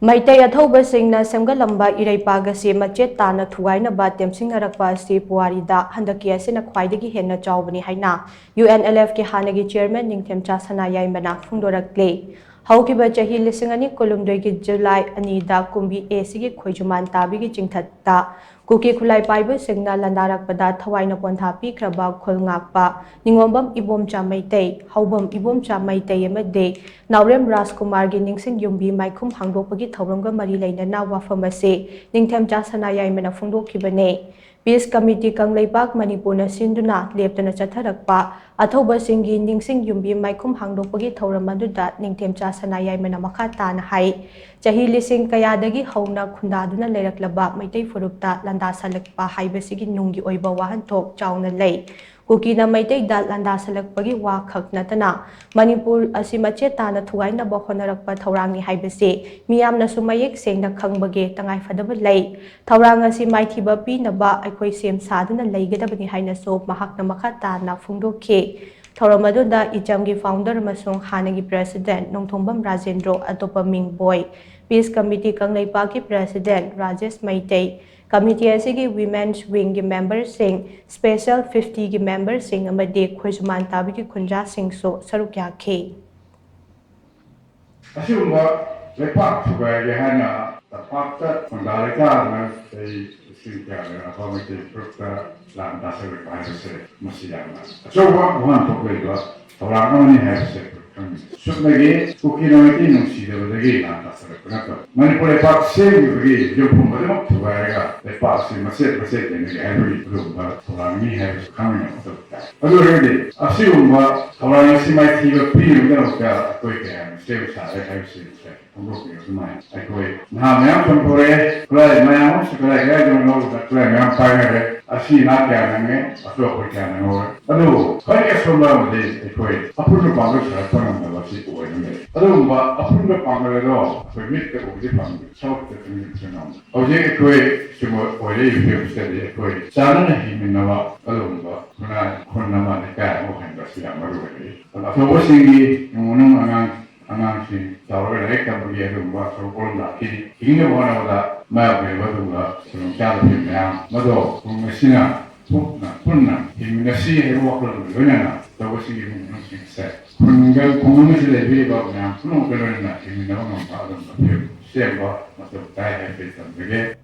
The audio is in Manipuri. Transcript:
MEITEI ATHOUBA SHEMGATLAMBA Ireibak Asi Machet Tana Thugainaba Temshingnarakpa Asi Puwari Da Handak Asina Khwaidagi HENNA Chaobani HAINA UNLF ki HANNAGI chairman NINGTHEMCHA SANAYAIMA PHONGDORAKLI Haukiba chahi lisingani kolumdoi July anida kumbi esigi khoijuman tabigi chingthatta kuki khulai paibu singna landarakpada thawaina pontha pikraba khulngakpa ningombam ibomcha MEITEI haubam ibomcha MEITEI amade Naurem Rajkumar gi ningsing yumbi maikhum hangdokpagi thawramga mari leinana wafam ase NINGTHEMCHA SANAYAIMA phongdokhibane Peace Committee Kanglaipak Manipuri Sinduna Leptana Chatharakpa ATHOUBA Singi Ningsing Yumbi Maikhum Hangdokpagi Thawramaduda NINGTHEMCHA SANAYAIMA Machet Tana Hai Chahi Lising Kayadagi Hauna Khundaduna Leiraklaba MEITEI Furupta Landasalakpa Haibasigi Nungi Oiba Wahanthok Chauna Lei Kukina MEITEI da Landasalakpagi Wakhak Natana Manipur Asi Machet Tana Thugainaba Honnarakpa Thawrangi Haibase Miyamna Sumayek Sengna Khangbage Tangai Fadaba Lei Thawrang Asi Maithiba Pinaba Akhoi Sem Saduna Leigadabani Hainaso Mahakna Machet Tana Phongdokhe Thawramaduda Ichamgi founder Masung HANNAGI president Nongthombam Rajendro Atopa Ming Boy Peace Committee Kanglaipak president Rajesh MEITEI Committee asigi Women's Wing members sing Special 50 members sing amade Khojman Tabiki Kunja sing so Sarukya K. Asuma lepak sebagai HANNA terpaksa mendalaikan singkatnya apa mesti perut lantas berkaitan masih lama. Coba bukan pokoknya orang ini harus sebagai ukinoiti nungsi dari lantas berkaitan. Manipuri vaksin bagi jumpa macam tu mereka vaksin masih ini hari belum orang ini harus kami untuk. Aduh ini asuma orang yang simai tiga pilih mereka kau ikan setiap saat harus untuk semai. Aku namanya Manipuri kalau namanya sekolah kerja jono kalau namanya pakai Asina Khwaidagi atau kerja orang. Aduh banyak semua mesti aku apa pun bangga saya pernah melakukan Puwari. Aduh apa pun bangga itu permit ke uji bangga cakap terus senang. Oke aku semua Puwari itu mesti aku jangan himin nama aduh mana nama mereka mungkin bersiap malu. Kalau singi mengenang Angan sih, kalau mereka begitu buat sekolah lagi, ini mana ada macam apa sebelum cara filmnya, macam mesinnya, punna, filmasi hero waktu dulu na, tahu sih ini mungkin saya, punggel mesin lebih banyak, punggel na, filmnya orang apa ada, siapa macam saya happy begitu.